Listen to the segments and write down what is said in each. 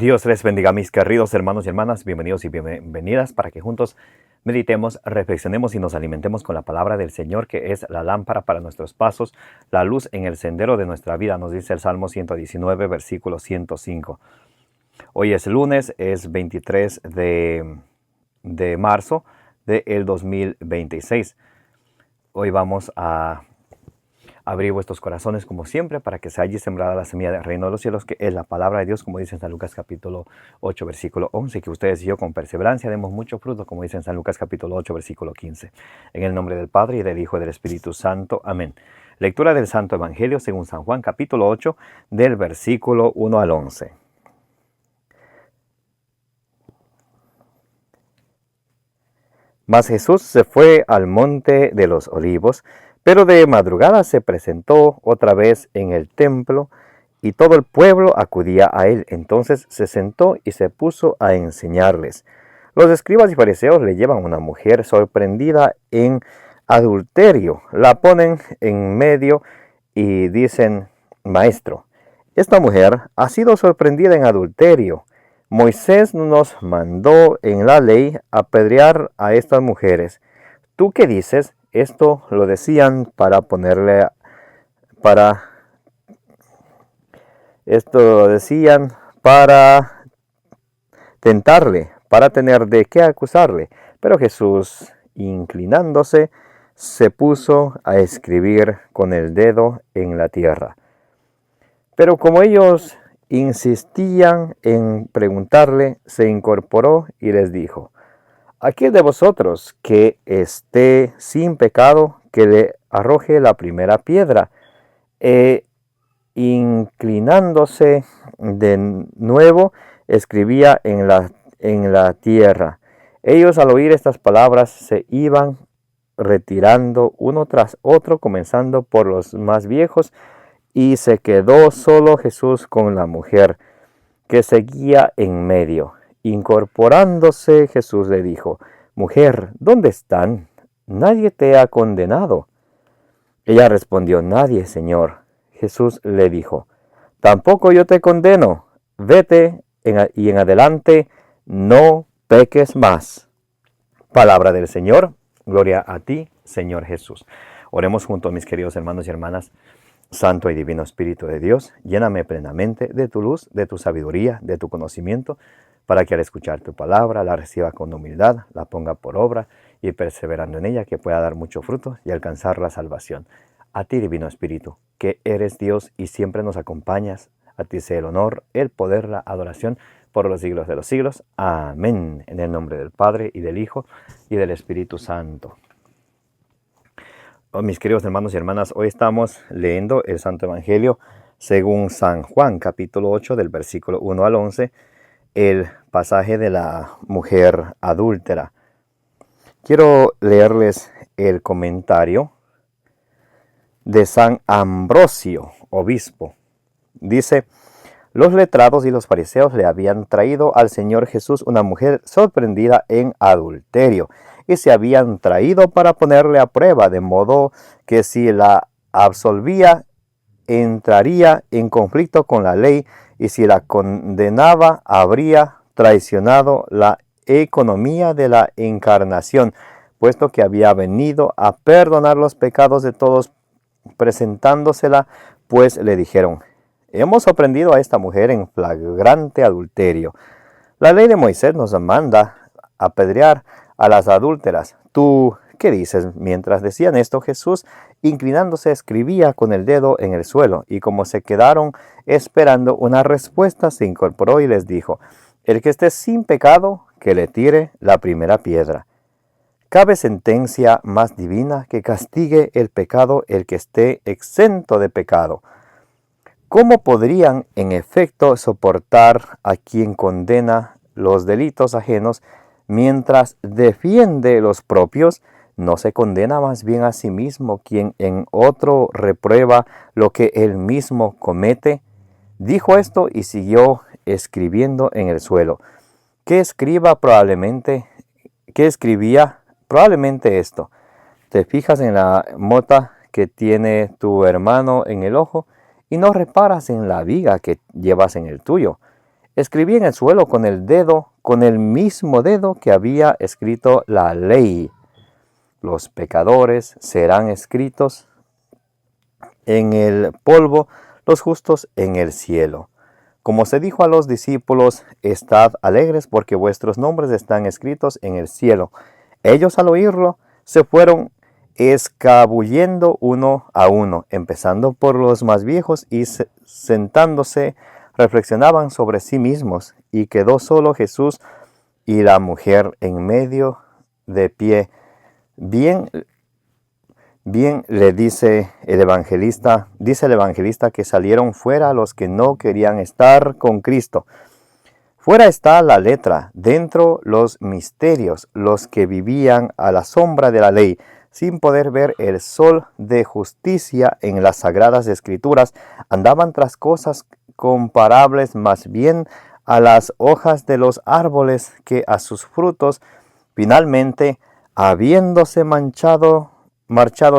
Dios les bendiga, mis queridos hermanos y hermanas, bienvenidos y bienvenidas para que juntos meditemos, reflexionemos y nos alimentemos con la palabra del Señor, que es la lámpara para nuestros pasos, la luz en el sendero de nuestra vida, nos dice el Salmo 119, versículo 105. Hoy es lunes, es 23 de marzo del 2026. Hoy vamos a abrir vuestros corazones como siempre para que se haya sembrada la semilla del reino de los cielos, que es la palabra de Dios, como dice en San Lucas capítulo 8, versículo 11, que ustedes y yo con perseverancia demos mucho fruto, como dice en San Lucas capítulo 8, versículo 15. En el nombre del Padre, y del Hijo, y del Espíritu Santo. Amén. Lectura del Santo Evangelio según San Juan capítulo 8, del versículo 1 al 11. Mas Jesús se fue al monte de los olivos, pero de madrugada se presentó otra vez en el templo, y todo el pueblo acudía a él. Entonces se sentó y se puso a enseñarles. Los escribas y fariseos le llevan una mujer sorprendida en adulterio. La ponen en medio y dicen: Maestro, esta mujer ha sido sorprendida en adulterio. Moisés nos mandó en la ley apedrear a estas mujeres. ¿Tú qué dices? Esto lo decían para tentarle, para tener de qué acusarle. Pero Jesús, inclinándose, se puso a escribir con el dedo en la tierra. Pero como ellos insistían en preguntarle, se incorporó y les dijo: Aquel de vosotros que esté sin pecado, que le arroje la primera piedra. Inclinándose de nuevo, escribía en la tierra. Ellos, al oír estas palabras, se iban retirando uno tras otro, comenzando por los más viejos, y se quedó solo Jesús con la mujer, que seguía en medio. Incorporándose, Jesús le dijo: Mujer, ¿dónde están? ¿Nadie te ha condenado? Ella respondió: Nadie, Señor. Jesús le dijo: Tampoco yo te condeno. Vete y en adelante no peques más. Palabra del Señor. Gloria a ti, Señor Jesús. Oremos juntos, mis queridos hermanos y hermanas. Santo y divino Espíritu de Dios, lléname plenamente de tu luz, de tu sabiduría, de tu conocimiento, para que al escuchar tu palabra la reciba con humildad, la ponga por obra y perseverando en ella, que pueda dar mucho fruto y alcanzar la salvación. A ti, divino Espíritu, que eres Dios y siempre nos acompañas, a ti sea el honor, el poder, la adoración por los siglos de los siglos. Amén. En el nombre del Padre, y del Hijo, y del Espíritu Santo. Oh, mis queridos hermanos y hermanas, hoy estamos leyendo el Santo Evangelio según San Juan, capítulo 8, del versículo 1 al 11, el pasaje de la mujer adúltera. Quiero leerles el comentario de San Ambrosio, obispo. Dice: Los letrados y los fariseos le habían traído al Señor Jesús una mujer sorprendida en adulterio, y se habían traído para ponerle a prueba, de modo que si la absolvía, entraría en conflicto con la ley, y si la condenaba, habría traicionado la economía de la encarnación, puesto que había venido a perdonar los pecados de todos. Presentándosela, pues le dijeron: Hemos sorprendido a esta mujer en flagrante adulterio. La ley de Moisés nos manda apedrear a las adúlteras. ¿Tú qué dices? Mientras decían esto, Jesús, inclinándose, escribía con el dedo en el suelo, y como se quedaron esperando una respuesta, se incorporó y les dijo: El que esté sin pecado, que le tire la primera piedra. ¿Cabe sentencia más divina que castigue el pecado el que esté exento de pecado? ¿Cómo podrían, en efecto, soportar a quien condena los delitos ajenos mientras defiende los propios? ¿No se condena más bien a sí mismo quien en otro reprueba lo que él mismo comete? Dijo esto y siguió escribiendo en el suelo. ¿Qué escribía? Probablemente esto: Te fijas en la mota que tiene tu hermano en el ojo y no reparas en la viga que llevas en el tuyo. escribí en el suelo con el dedo, con el mismo dedo que había escrito la ley. Los pecadores serán escritos en el polvo, los justos en el cielo. Como se dijo a los discípulos, estad alegres porque vuestros nombres están escritos en el cielo. Ellos al oírlo se fueron escabullendo uno a uno, empezando por los más viejos, y sentándose reflexionaban sobre sí mismos, y quedó solo Jesús y la mujer en medio de pie. Bien le dice el evangelista que salieron fuera los que no querían estar con Cristo. Fuera está la letra, dentro los misterios, los que vivían a la sombra de la ley, sin poder ver el sol de justicia en las sagradas escrituras, andaban tras cosas comparables más bien a las hojas de los árboles que a sus frutos. Finalmente, habiéndose marchado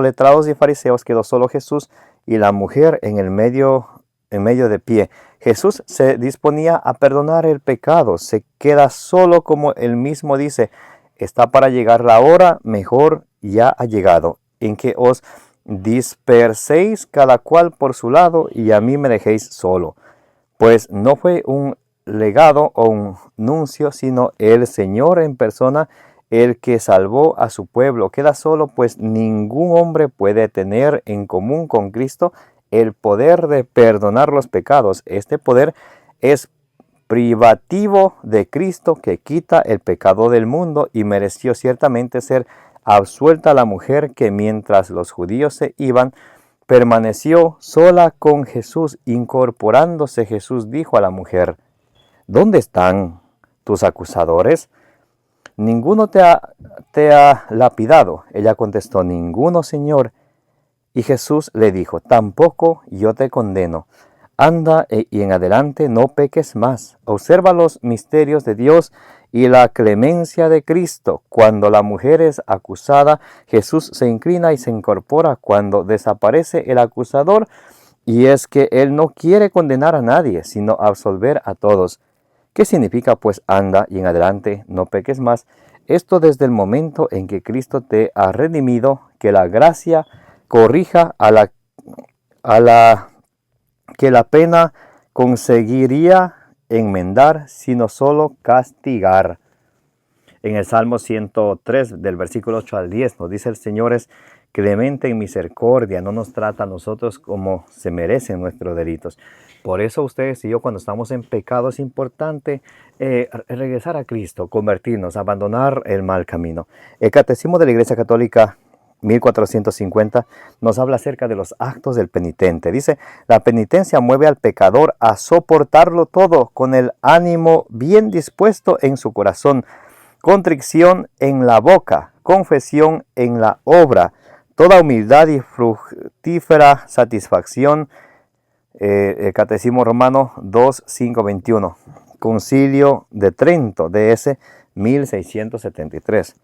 letrados y fariseos, quedó solo Jesús y la mujer en medio de pie. Jesús se disponía a perdonar el pecado. Se queda solo, como él mismo dice: está para llegar la hora, mejor ya ha llegado, en que os disperséis cada cual por su lado y a mí me dejéis solo. Pues no fue un legado o un nuncio, sino el Señor en persona el que salvó a su pueblo. Queda solo, pues ningún hombre puede tener en común con Cristo el poder de perdonar los pecados. Este poder es privativo de Cristo, que quita el pecado del mundo, y mereció ciertamente ser absuelta la mujer que, mientras los judíos se iban, permaneció sola con Jesús. Incorporándose Jesús dijo a la mujer: ¿dónde están tus acusadores? ¿Ninguno te ha lapidado? Ella contestó: ninguno, Señor. Y Jesús le dijo: tampoco yo te condeno. Anda y en adelante no peques más. Observa los misterios de Dios y la clemencia de Cristo. Cuando la mujer es acusada, Jesús se inclina y se incorpora cuando desaparece el acusador, y es que Él no quiere condenar a nadie, sino absolver a todos. ¿Qué significa pues anda y en adelante no peques más? Esto desde el momento en que Cristo te ha redimido, que la gracia corrija que la pena conseguiría enmendar, sino solo castigar. En el Salmo 103, del versículo 8 al 10, nos dice: el Señor es clemente en misericordia, no nos trata a nosotros como se merecen nuestros delitos. Por eso ustedes y yo, cuando estamos en pecado, es importante regresar a Cristo, convertirnos, abandonar el mal camino. El Catecismo de la Iglesia Católica 1450 nos habla acerca de los actos del penitente. Dice: la penitencia mueve al pecador a soportarlo todo con el ánimo bien dispuesto en su corazón, contrición en la boca, confesión en la obra, toda humildad y fructífera satisfacción. El Catecismo Romano 2.5.21, Concilio de Trento, DS 1673.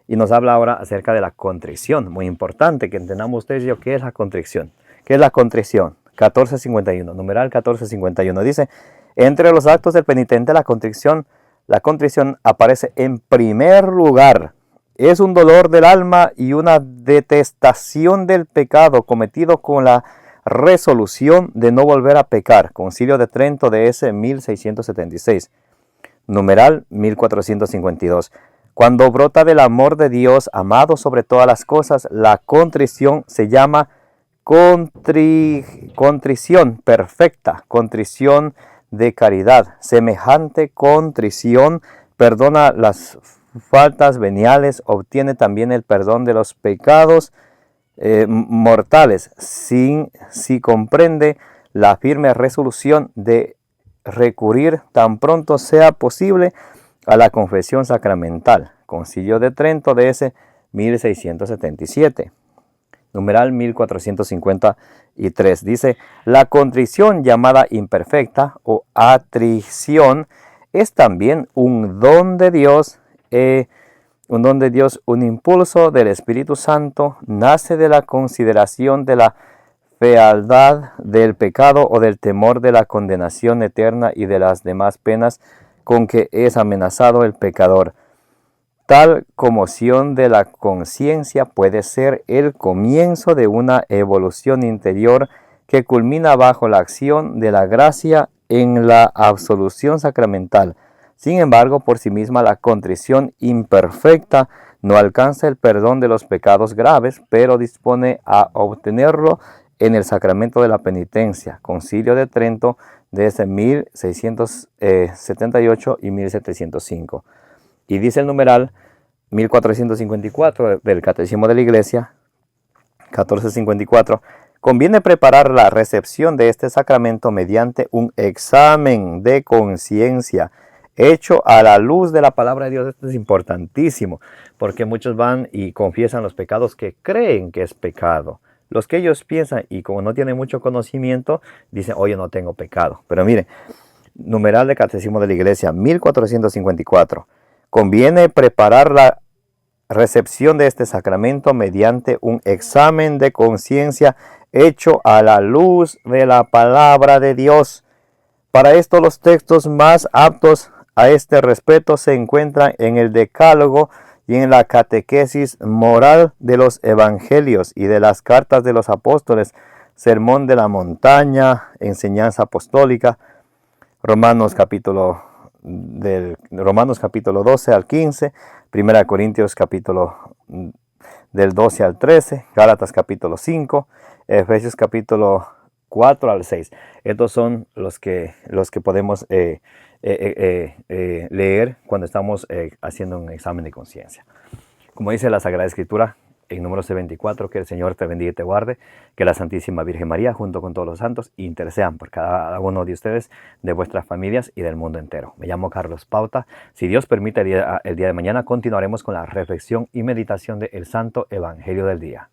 Y nos habla ahora acerca de la contrición. Muy importante que entendamos ustedes y yo qué es la contrición. ¿Qué es la contrición? 1451, numeral 1451. Dice: entre los actos del penitente, la contrición aparece en primer lugar. Es un dolor del alma y una detestación del pecado cometido con la resolución de no volver a pecar. Concilio de Trento, DS 1676, numeral 1452. Cuando brota del amor de Dios, amado sobre todas las cosas, la contrición se llama contrición perfecta, contrición de caridad. Semejante contrición perdona las faltas veniales, obtiene también el perdón de los pecados mortales, si comprende la firme resolución de recurrir tan pronto sea posible a la confesión sacramental. Concilio de Trento, DS 1677, numeral 1453. Dice: la contrición, llamada imperfecta o atrición, es también un don de Dios, un impulso del Espíritu Santo, nace de la consideración de la fealdad del pecado o del temor de la condenación eterna y de las demás penas con que es amenazado el pecador. Tal conmoción de la conciencia puede ser el comienzo de una evolución interior que culmina bajo la acción de la gracia en la absolución sacramental. Sin embargo, por sí misma la contrición imperfecta no alcanza el perdón de los pecados graves, pero dispone a obtenerlo en el sacramento de la penitencia. Concilio de Trento desde 1678 y 1705. Y dice el numeral 1454 del Catecismo de la Iglesia, 1454, conviene preparar la recepción de este sacramento mediante un examen de conciencia hecho a la luz de la palabra de Dios. Esto es importantísimo, porque muchos van y confiesan los pecados que creen que es pecado. Los que ellos piensan y como no tienen mucho conocimiento, dicen, oye, no tengo pecado. Pero miren, numeral de Catecismo de la Iglesia, 1454. Conviene preparar la recepción de este sacramento mediante un examen de conciencia hecho a la luz de la palabra de Dios. Para esto los textos más aptos a este respecto se encuentran en el Decálogo y en la catequesis moral de los evangelios y de las cartas de los apóstoles, Sermón de la Montaña, enseñanza apostólica, Romanos capítulo 12 al 15, 1 Corintios capítulo del 12 al 13, Gálatas capítulo 5, Efesios capítulo 4 al 6. Estos son los que podemos leer cuando estamos haciendo un examen de conciencia. Como dice la Sagrada Escritura en Números 24, que el Señor te bendiga y te guarde, que la Santísima Virgen María, junto con todos los santos, intercedan por cada uno de ustedes, de vuestras familias y del mundo entero. Me llamo Carlos Pauta. Si Dios permite, el día de mañana continuaremos con la reflexión y meditación del Santo Evangelio del Día.